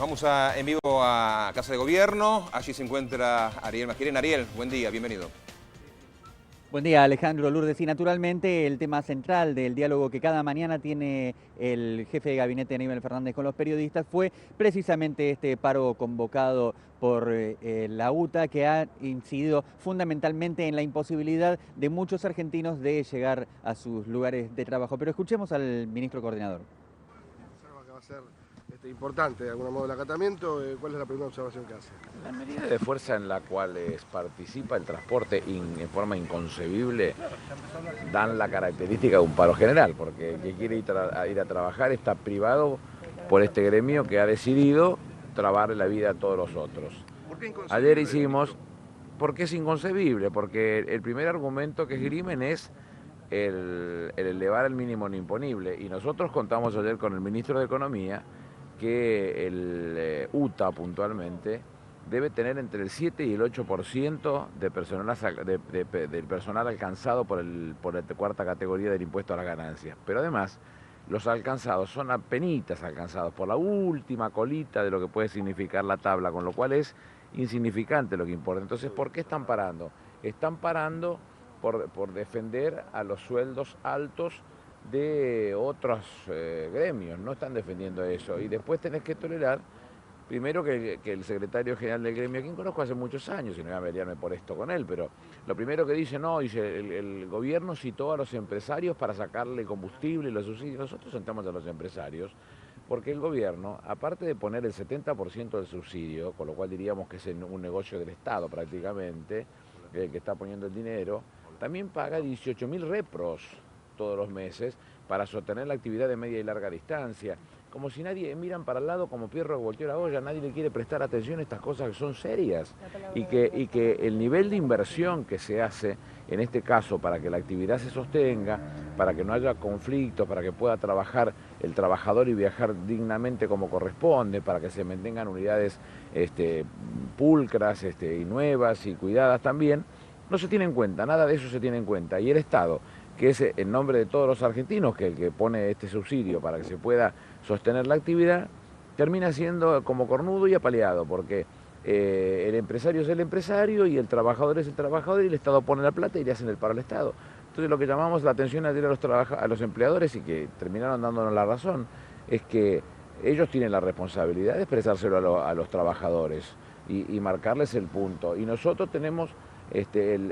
vamos en vivo a Casa de Gobierno. Allí se encuentra Ariel Majirén. Ariel, buen día, bienvenido. Buen día, Alejandro, Lourdes. Y naturalmente el tema central del diálogo que cada mañana tiene el jefe de gabinete Aníbal Fernández con los periodistas fue precisamente este paro convocado por la UTA, que ha incidido fundamentalmente en la imposibilidad de muchos argentinos de llegar a sus lugares de trabajo. Pero escuchemos al ministro coordinador. Observa que va a ser importante de algún modo el acatamiento. ¿Cuál es la primera observación que hace? La medida de fuerza en la cual participa el transporte en forma inconcebible dan la característica de un paro general, porque el que quiere ir a trabajar está privado por este gremio que ha decidido trabarle la vida a todos los otros. ¿Por qué inconcebible? Ayer hicimos, porque es inconcebible, porque el primer argumento que esgrimen es el elevar el mínimo no imponible, y nosotros contamos ayer con el ministro de Economía que el UTA puntualmente debe tener entre el 7 y el 8% del personal alcanzado por la cuarta categoría del impuesto a las ganancias. Pero además, los alcanzados son apenitas alcanzados por la última colita de lo que puede significar la tabla, con lo cual es insignificante lo que importa. Entonces, ¿por qué están parando? Están parando por defender a los sueldos altos de otros gremios, no están defendiendo eso. Y después tenés que tolerar, primero que el secretario general del gremio, a quien conozco hace muchos años, y no voy a pelearme por esto con él, pero lo primero que dice, no, dice, el gobierno citó a los empresarios para sacarle combustible y los subsidios. Nosotros sentamos a los empresarios porque el gobierno, aparte de poner el 70% del subsidio, con lo cual diríamos que es un negocio del Estado prácticamente, que está poniendo el dinero, también paga 18.000 repros todos los meses para sostener la actividad de media y larga distancia. Como si nadie, miran para el lado como Pierro que volteó la olla, nadie le quiere prestar atención a estas cosas que son serias. Y que el nivel de inversión que se hace, en este caso, para que la actividad se sostenga, para que no haya conflictos, para que pueda trabajar el trabajador y viajar dignamente como corresponde, para que se mantengan unidades pulcras y nuevas y cuidadas también, no se tiene en cuenta, nada de eso se tiene en cuenta. Y el Estado, que es en nombre de todos los argentinos, que el que pone este subsidio para que se pueda sostener la actividad, termina siendo como cornudo y apaleado, porque el empresario es el empresario y el trabajador es el trabajador, y el Estado pone la plata y le hacen el paro al Estado. Entonces lo que llamamos la atención ayer a los empleadores, y que terminaron dándonos la razón, es que ellos tienen la responsabilidad de expresárselo a los trabajadores y marcarles el punto. Y nosotros tenemos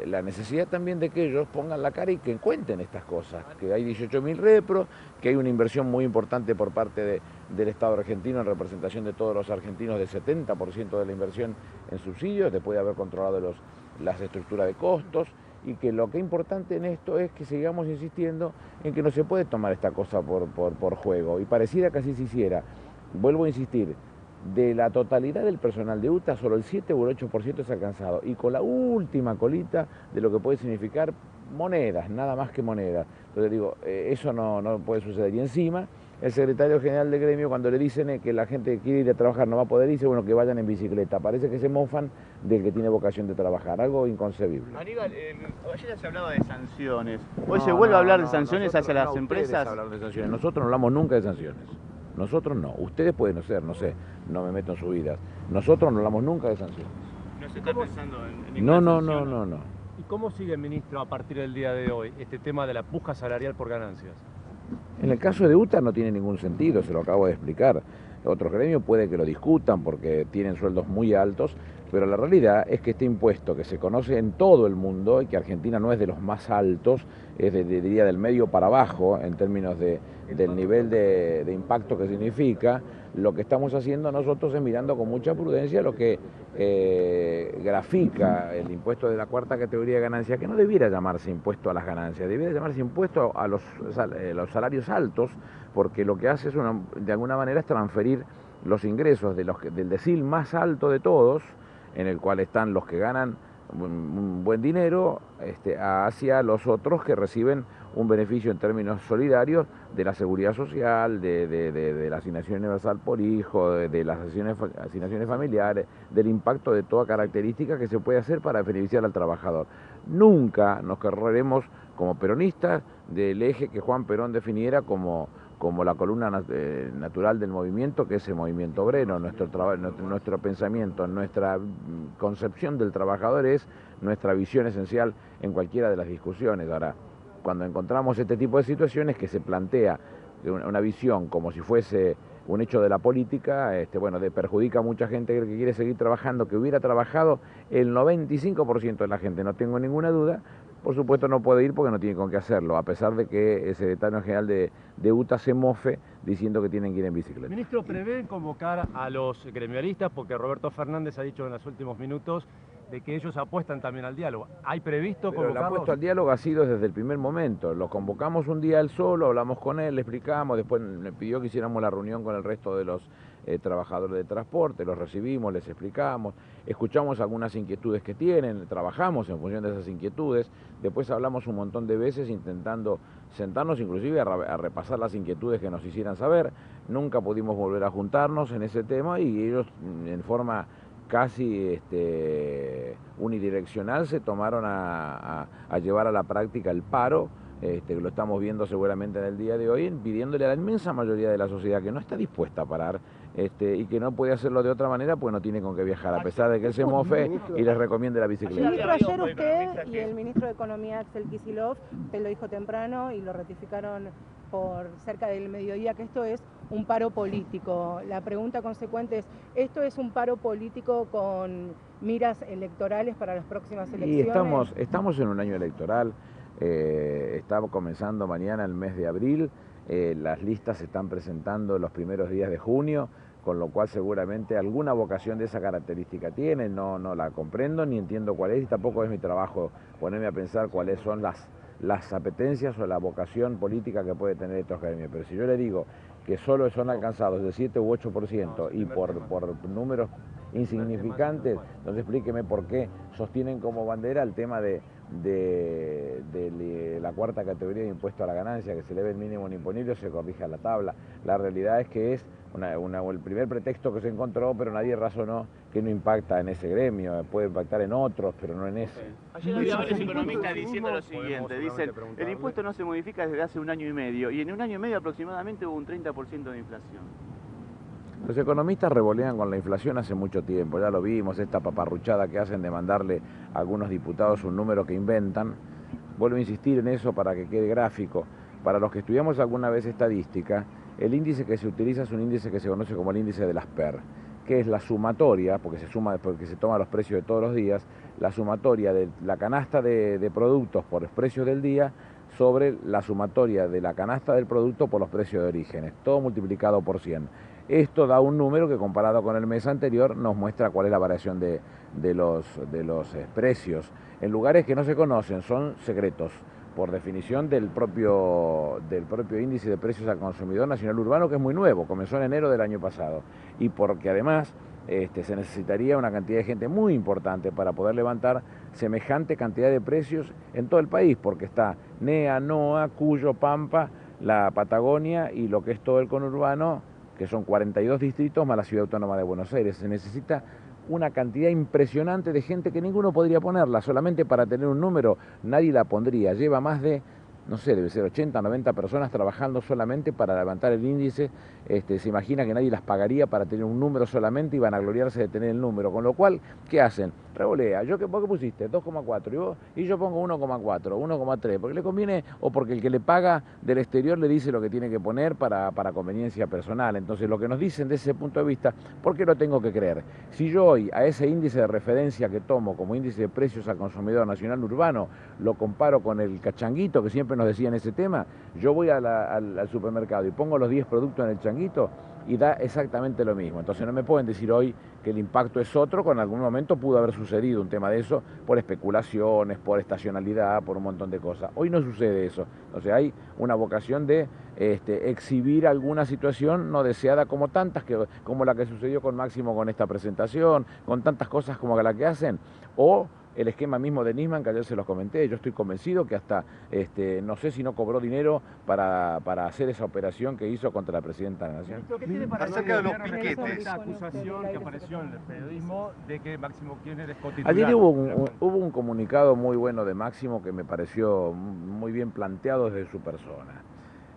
la necesidad también de que ellos pongan la cara y que cuenten estas cosas, que hay 18.000 repros, que hay una inversión muy importante por parte del Estado argentino en representación de todos los argentinos, del 70% de la inversión en subsidios, después de haber controlado las estructuras de costos, y que lo que es importante en esto es que sigamos insistiendo en que no se puede tomar esta cosa por juego, y pareciera que así se hiciera. Vuelvo a insistir, de la totalidad del personal de UTA, solo el 7 o el 8% es alcanzado, y con la última colita de lo que puede significar monedas, nada más que monedas. Entonces digo, eso no puede suceder. Y encima, el secretario general del gremio, cuando le dicen que la gente que quiere ir a trabajar no va a poder irse, bueno, que vayan en bicicleta. Parece que se mofan del que tiene vocación de trabajar, algo inconcebible. Aníbal, ayer se hablaba de sanciones. Hoy se vuelve a hablar de sanciones hacia las empresas. Hablar de sanciones. Nosotros no hablamos nunca de sanciones. Nosotros no. Ustedes pueden ser, no sé, no me meto en sus vidas. Nosotros no hablamos nunca de sanciones. ¿No se está pensando en ninguna sanción? No. ¿Y cómo sigue, ministro, a partir del día de hoy, este tema de la puja salarial por ganancias? En el caso de UTA no tiene ningún sentido, se lo acabo de explicar. Otros gremios puede que lo discutan porque tienen sueldos muy altos, pero la realidad es que este impuesto, que se conoce en todo el mundo y que Argentina no es de los más altos, es diría del medio para abajo en términos del nivel de impacto que significa, lo que estamos haciendo nosotros es mirando con mucha prudencia lo que grafica el impuesto de la cuarta categoría de ganancia, que no debiera llamarse impuesto a las ganancias, debiera llamarse impuesto a los salarios altos, porque lo que hace es de alguna manera es transferir los ingresos del decil más alto de todos, en el cual están los que ganan un buen dinero, hacia los otros que reciben un beneficio en términos solidarios de la seguridad social, de la asignación universal por hijo, de las asignaciones familiares, del impacto de toda característica que se puede hacer para beneficiar al trabajador. Nunca nos correremos como peronistas del eje que Juan Perón definiera como como la columna natural del movimiento, que es el movimiento obrero. Nuestro pensamiento, nuestra concepción del trabajador es nuestra visión esencial en cualquiera de las discusiones. Ahora, cuando encontramos este tipo de situaciones que se plantea una visión como si fuese un hecho de la política, bueno, perjudica a mucha gente que quiere seguir trabajando, que hubiera trabajado el 95% de la gente, no tengo ninguna duda. Por supuesto no puede ir porque no tiene con qué hacerlo, a pesar de que el secretario general de UTA se mofe diciendo que tienen que ir en bicicleta. Ministro, ¿prevén convocar a los gremialistas? Porque Roberto Fernández ha dicho en los últimos minutos de que ellos apuestan también al diálogo. ¿Hay previsto convocarlos? Pero el apuesto al diálogo ha sido desde el primer momento. Lo convocamos un día él solo, hablamos con él, le explicamos, después me pidió que hiciéramos la reunión con el resto de los trabajadores de transporte, los recibimos, les explicamos, escuchamos algunas inquietudes que tienen, trabajamos en función de esas inquietudes, después hablamos un montón de veces intentando sentarnos inclusive a repasar las inquietudes que nos hicieran saber. Nunca pudimos volver a juntarnos en ese tema y ellos en forma casi unidireccional se tomaron a llevar a la práctica el paro. Lo estamos viendo seguramente en el día de hoy, pidiéndole a la inmensa mayoría de la sociedad que no está dispuesta a parar y que no puede hacerlo de otra manera pues no tiene con qué viajar, a pesar de que él se mofe y les recomiende la bicicleta. Ministro, ayer usted y el ministro de Economía, Axel Kicillof, usted lo dijo temprano y lo ratificaron por cerca del mediodía, que esto es un paro político. La pregunta consecuente es, ¿esto es un paro político con miras electorales para las próximas elecciones? Y estamos en un año electoral. Está comenzando mañana el mes de abril, las listas se están presentando los primeros días de junio, con lo cual seguramente alguna vocación de esa característica tiene, no la comprendo ni entiendo cuál es y tampoco es mi trabajo ponerme a pensar cuáles son las apetencias o la vocación política que puede tener estos gremios. Pero si yo le digo que solo son alcanzados de 7 u 8% y por números insignificantes, entonces explíqueme por qué sostienen como bandera el tema de la cuarta categoría de impuesto a la ganancia, que se eleve el mínimo imponible o se corrija la tabla. La realidad es que es el primer pretexto que se encontró, pero nadie razonó que no impacta en ese gremio, puede impactar en otros, pero no en ese. Ayer había varios economistas diciendo lo siguiente, dicen, el impuesto no se modifica desde hace 1 año y medio, y en 1 año y medio aproximadamente hubo un 30% de inflación. Los economistas revolean con la inflación hace mucho tiempo, ya lo vimos, esta paparruchada que hacen de mandarle a algunos diputados un número que inventan. Vuelvo a insistir en eso para que quede gráfico. Para los que estudiamos alguna vez estadística, el índice que se utiliza es un índice que se conoce como el índice de las PER, que es la sumatoria, porque se toma los precios de todos los días, la sumatoria de la canasta de productos por los precios del día sobre la sumatoria de la canasta del producto por los precios de orígenes, todo multiplicado por 100. Esto da un número que comparado con el mes anterior nos muestra cuál es la variación de los precios. En lugares que no se conocen, son secretos, por definición del propio índice de precios al consumidor nacional urbano, que es muy nuevo, comenzó en enero del año pasado, y porque además se necesitaría una cantidad de gente muy importante para poder levantar semejante cantidad de precios en todo el país, porque está NEA, NOA, Cuyo, Pampa, la Patagonia y lo que es todo el conurbano, que son 42 distritos más la Ciudad Autónoma de Buenos Aires. Se necesita una cantidad impresionante de gente que ninguno podría ponerla, solamente para tener un número nadie la pondría. Lleva más de, no sé, debe ser 80, 90 personas trabajando solamente para levantar el índice. Se imagina que nadie las pagaría para tener un número solamente y van a gloriarse de tener el número. Con lo cual, ¿qué hacen? Revolea. ¿Vos qué pusiste? 2,4. Y yo pongo 1,4, 1,3. Porque le conviene o porque el que le paga del exterior le dice lo que tiene que poner para conveniencia personal. Entonces, lo que nos dicen desde ese punto de vista, ¿por qué lo tengo que creer? Si yo hoy a ese índice de referencia que tomo como índice de precios al consumidor nacional urbano, lo comparo con el cachanguito que siempre nos decían ese tema, yo voy al supermercado y pongo los 10 productos en el changuito y da exactamente lo mismo. Entonces no me pueden decir hoy que el impacto es otro, cuando en algún momento pudo haber sucedido un tema de eso por especulaciones, por estacionalidad, por un montón de cosas. Hoy no sucede eso. Entonces hay una vocación de exhibir alguna situación no deseada como tantas, como la que sucedió con Máximo con esta presentación, con tantas cosas como la que hacen, o el esquema mismo de Nisman, que ayer se los comenté. Yo estoy convencido que hasta, no sé si no cobró dinero para hacer esa operación que hizo contra la presidenta de la Nación. ¿Qué tiene para acerca de los piquetes? Esta acusación que apareció en el periodismo de que Máximo Kirchner es cotitular? Ayer hubo un comunicado muy bueno de Máximo que me pareció muy bien planteado desde su persona.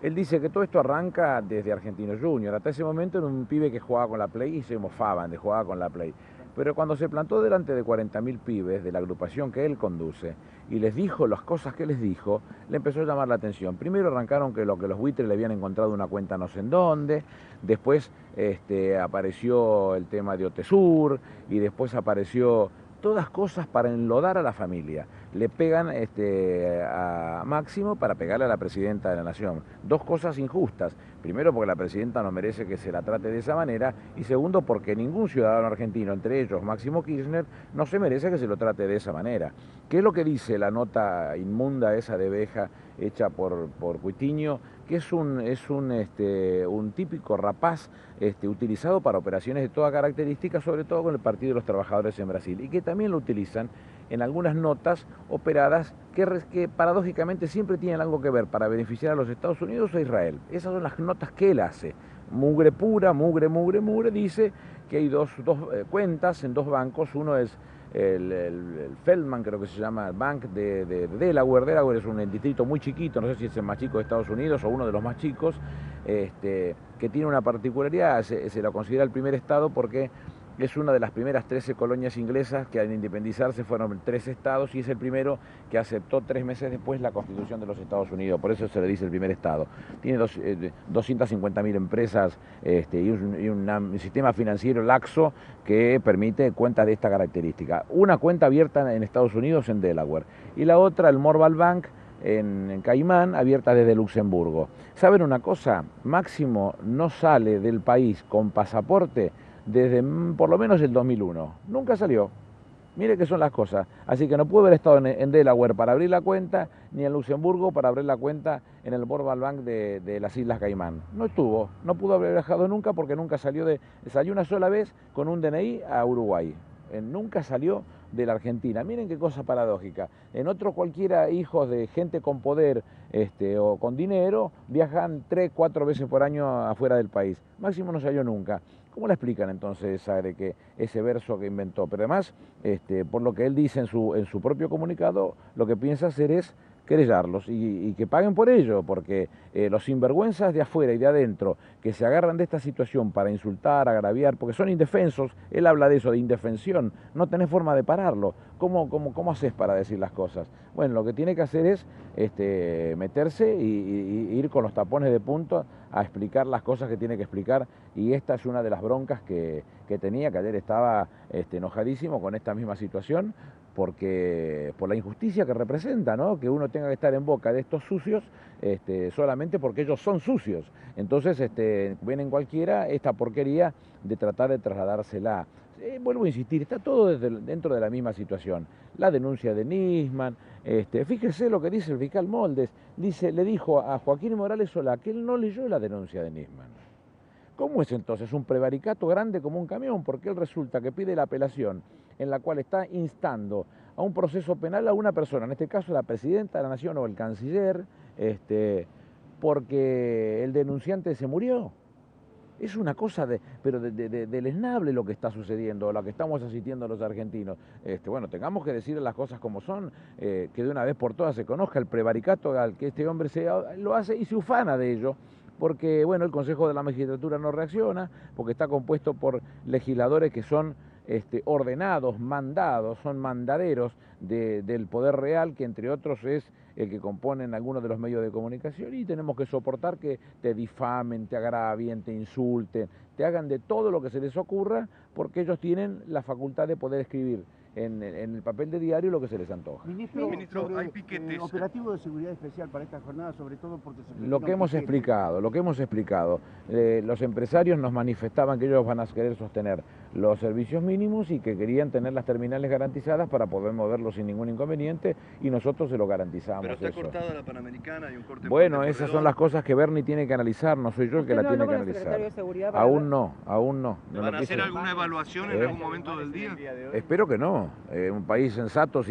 Él dice que todo esto arranca desde Argentinos Juniors. Hasta ese momento era un pibe que jugaba con la Play y se mofaban de jugar con la Play. Pero cuando se plantó delante de 40.000 pibes de la agrupación que él conduce y les dijo las cosas que les dijo, le empezó a llamar la atención. Primero arrancaron que los buitres le habían encontrado una cuenta no sé en dónde, después apareció el tema de Otesur y después apareció todas cosas para enlodar a la familia. Le pegan a Máximo para pegarle a la presidenta de la Nación. Dos cosas injustas. Primero, porque la presidenta no merece que se la trate de esa manera. Y segundo, porque ningún ciudadano argentino, entre ellos Máximo Kirchner, no se merece que se lo trate de esa manera. ¿Qué es lo que dice la nota inmunda esa de Beja hecha por Cuitiño? Que es un típico rapaz utilizado para operaciones de toda característica, sobre todo con el Partido de los Trabajadores en Brasil, y que también lo utilizan en algunas notas operadas que paradójicamente siempre tienen algo que ver para beneficiar a los Estados Unidos o a Israel. Esas son las notas que él hace. Mugre pura, mugre, dice que hay dos cuentas en dos bancos. Uno es el Feldman, creo que se llama, el Bank de Delaware. Delaware es un distrito muy chiquito, no sé si es el más chico de Estados Unidos o uno de los más chicos, que tiene una particularidad, se lo considera el primer estado porque es una de las primeras 13 colonias inglesas que al independizarse fueron 3 estados y es el primero que aceptó 3 meses después la Constitución de los Estados Unidos, por eso se le dice el primer estado. Tiene 250.000 empresas y un sistema financiero laxo que permite cuentas de esta característica. Una cuenta abierta en Estados Unidos en Delaware y la otra, el Morval Bank, en Caimán, abierta desde Luxemburgo. ¿Saben una cosa? Máximo no sale del país con pasaporte desde por lo menos el 2001. Nunca salió. Mire qué son las cosas. Así que no pudo haber estado en Delaware para abrir la cuenta, ni en Luxemburgo para abrir la cuenta en el Morval Bank de las Islas Caimán. No estuvo, no pudo haber viajado nunca porque nunca salió una sola vez con un DNI a Uruguay. Nunca salió de la Argentina. Miren qué cosa paradójica. En otros cualquiera, hijos de gente con poder o con dinero, viajan 3, 4 veces por año afuera del país. Máximo no salió nunca. ¿Cómo le explican entonces ese verso que inventó? Pero además, por lo que él dice en su propio comunicado, lo que piensa hacer es querellarlos y que paguen por ello, porque los sinvergüenzas de afuera y de adentro que se agarran de esta situación para insultar, agraviar, porque son indefensos, él habla de eso, de indefensión, no tenés forma de pararlo. ¿Cómo haces para decir las cosas? Bueno, lo que tiene que hacer es meterse y ir con los tapones de punto a explicar las cosas que tiene que explicar, y esta es una de las broncas que tenía, que ayer estaba enojadísimo con esta misma situación, porque por la injusticia que representa, ¿no? Que uno tenga que estar en boca de estos sucios solamente porque ellos son sucios. Entonces vienen cualquiera esta porquería de tratar de trasladársela. Vuelvo a insistir, está todo dentro de la misma situación. La denuncia de Nisman, fíjese lo que dice el fiscal Moldes, le dijo a Joaquín Morales Solá que él no leyó la denuncia de Nisman. ¿Cómo es entonces un prevaricato grande como un camión? Porque él resulta que pide la apelación en la cual está instando a un proceso penal a una persona, en este caso la presidenta de la Nación o el canciller, porque el denunciante se murió. Es una cosa deleznable lo que está sucediendo, lo que estamos asistiendo los argentinos. Bueno, tengamos que decir las cosas como son, que de una vez por todas se conozca el prevaricato al que este hombre lo hace y se ufana de ello, porque bueno, el Consejo de la Magistratura no reacciona, porque está compuesto por legisladores que son ordenados, mandados, son mandaderos del poder real, que entre otros es el que componen algunos de los medios de comunicación, y tenemos que soportar que te difamen, te agravien, te insulten, te hagan de todo lo que se les ocurra, porque ellos tienen la facultad de poder escribir en el papel de diario lo que se les antoja. Ministro, hay piquetes. Operativo de seguridad especial para esta jornada, sobre todo porque se... Lo que hemos explicado. Los empresarios nos manifestaban que ellos van a querer sostener los servicios mínimos y que querían tener las terminales garantizadas para poder moverlos sin ningún inconveniente, y nosotros se lo garantizamos. Pero está cortada la Panamericana y un corte. Bueno, esas son las cosas que Bernie tiene que analizar, no soy yo el que la tiene que analizar. Aún no. ¿Van a hacer alguna evaluación en algún momento del día? Espero que no. Un país sensato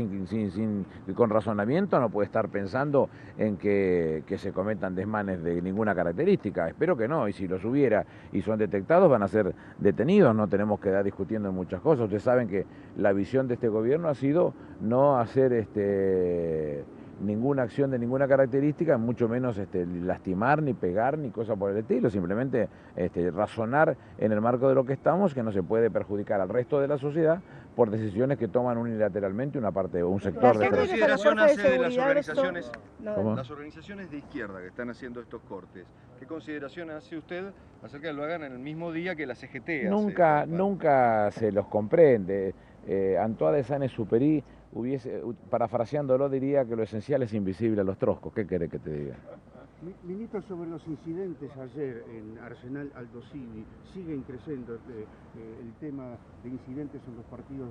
con razonamiento no puede estar pensando en que se cometan desmanes de ninguna característica. Espero que no, y si los hubiera y son detectados van a ser detenidos. No tenemos que estar discutiendo en muchas cosas. Ustedes saben que la visión de este gobierno ha sido no hacer ninguna acción de ninguna característica, mucho menos lastimar, ni pegar, ni cosa por el estilo, simplemente razonar en el marco de lo que estamos, que no se puede perjudicar al resto de la sociedad por decisiones que toman unilateralmente una parte o un sector de ¿Qué consideración hace de las organizaciones, No. las organizaciones de izquierda que están haciendo estos cortes? ¿Qué consideración hace usted acerca de que lo hagan en el mismo día que la CGT hace? Nunca se los comprende. Antoine de Saint-Exupéry, parafraseándolo, diría que lo esencial es invisible a los troscos. ¿Qué querés que te diga? Ministro, sobre los incidentes ayer en Arsenal Aldo Civi, siguen creciendo el tema de incidentes en los partidos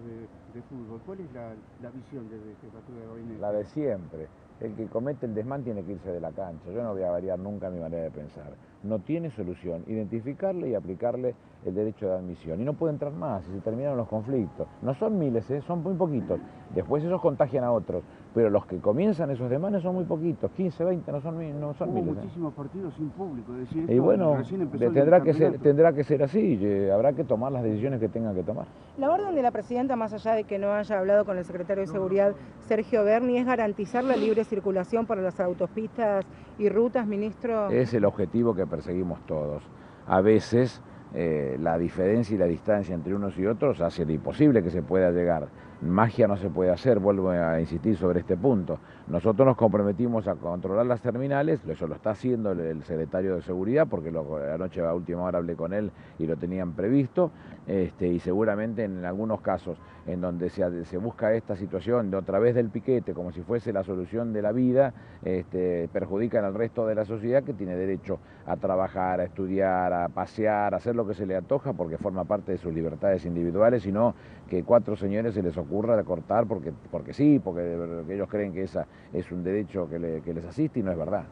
de fútbol. ¿Cuál es la visión desde Jefatura de Gabinete? La de siempre. El que comete el desmán tiene que irse de la cancha. Yo no voy a variar nunca mi manera de pensar. No tiene solución identificarle y aplicarle el derecho de admisión. Y no puede entrar más, y se terminaron los conflictos. No son miles, son muy poquitos. Después esos contagian a otros. Pero los que comienzan esos desmanes son muy poquitos, 15, 20, no son miles. Hubo muchísimos partidos sin público, es decir, y bueno, tendrá que ser así, habrá que tomar las decisiones que tengan que tomar. La orden de la presidenta, más allá de que no haya hablado con el secretario de Seguridad, Sergio Berni, es garantizar la libre circulación para las autopistas y rutas, ministro. Es el objetivo que perseguimos todos. A veces la diferencia y la distancia entre unos y otros hace lo imposible que se pueda llegar. Magia no se puede hacer, vuelvo a insistir sobre este punto. Nosotros nos comprometimos a controlar las terminales, eso lo está haciendo el secretario de Seguridad, porque anoche a última hora hablé con él y lo tenían previsto, y seguramente en algunos casos en donde se busca esta situación de otra vez del piquete, como si fuese la solución de la vida, perjudican al resto de la sociedad que tiene derecho a trabajar, a estudiar, a pasear, a hacer lo que se le antoja, porque forma parte de sus libertades individuales, y no que 4 señores se les ocurra cortar porque sí, porque ellos creen que esa es un derecho que les asiste, y no es verdad.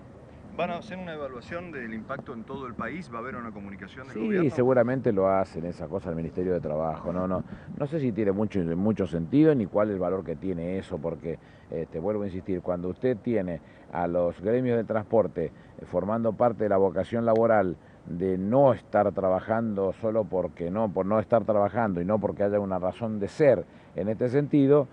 ¿Van a hacer una evaluación del impacto en todo el país? ¿Va a haber una comunicación del Sí, gobierno? seguramente lo hacen, esa cosa, el Ministerio de Trabajo. No sé si tiene mucho sentido ni cuál es el valor que tiene eso, porque, vuelvo a insistir, cuando usted tiene a los gremios de transporte formando parte de la vocación laboral de no estar trabajando solo por no estar trabajando y no porque haya una razón de ser en este sentido,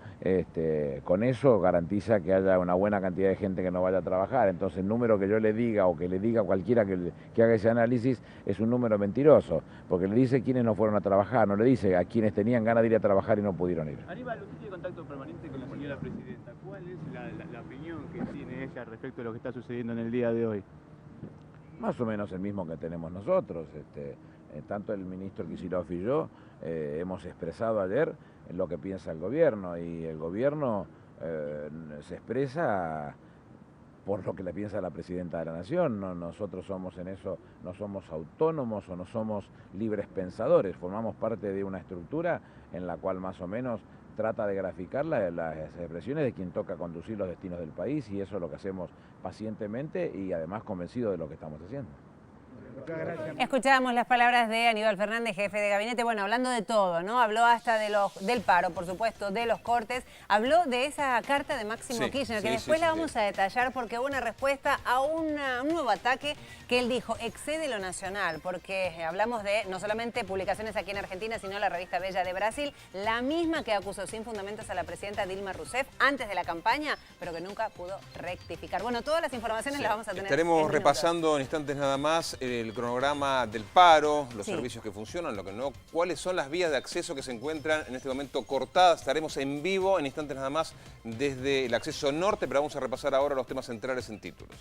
con eso garantiza que haya una buena cantidad de gente que no vaya a trabajar. Entonces el número que yo le diga o que le diga cualquiera que haga ese análisis es un número mentiroso, porque le dice quiénes no fueron a trabajar, no le dice a quienes tenían ganas de ir a trabajar y no pudieron ir. Aníbal, usted tiene contacto permanente con la señora presidenta. ¿Cuál es la opinión que tiene ella respecto de lo que está sucediendo en el día de hoy? Más o menos el mismo que tenemos nosotros. Tanto el ministro Kicillof y yo hemos expresado ayer lo que piensa el gobierno, y el gobierno se expresa por lo que le piensa la presidenta de la Nación. Nosotros somos en eso, no somos autónomos o no somos libres pensadores, formamos parte de una estructura en la cual más o menos trata de graficar las expresiones de quien toca conducir los destinos del país, y eso es lo que hacemos pacientemente y además convencido de lo que estamos haciendo. Escuchábamos las palabras de Aníbal Fernández, jefe de gabinete, bueno, hablando de todo, ¿no? Habló hasta del paro, por supuesto, de los cortes, habló de esa carta de Máximo Kirchner, que después la vamos a detallar porque hubo una respuesta a un nuevo ataque que él dijo excede lo nacional, porque hablamos de no solamente publicaciones aquí en Argentina, sino la revista Bella de Brasil, la misma que acusó sin fundamentos a la presidenta Dilma Rousseff antes de la campaña, pero que nunca pudo rectificar. Bueno, todas las informaciones las vamos a tener. Estaremos repasando en instantes nada más el cronograma del paro, los servicios que funcionan, lo que no, cuáles son las vías de acceso que se encuentran en este momento cortadas. Estaremos en vivo en instantes nada más desde el acceso norte, pero vamos a repasar ahora los temas centrales en títulos.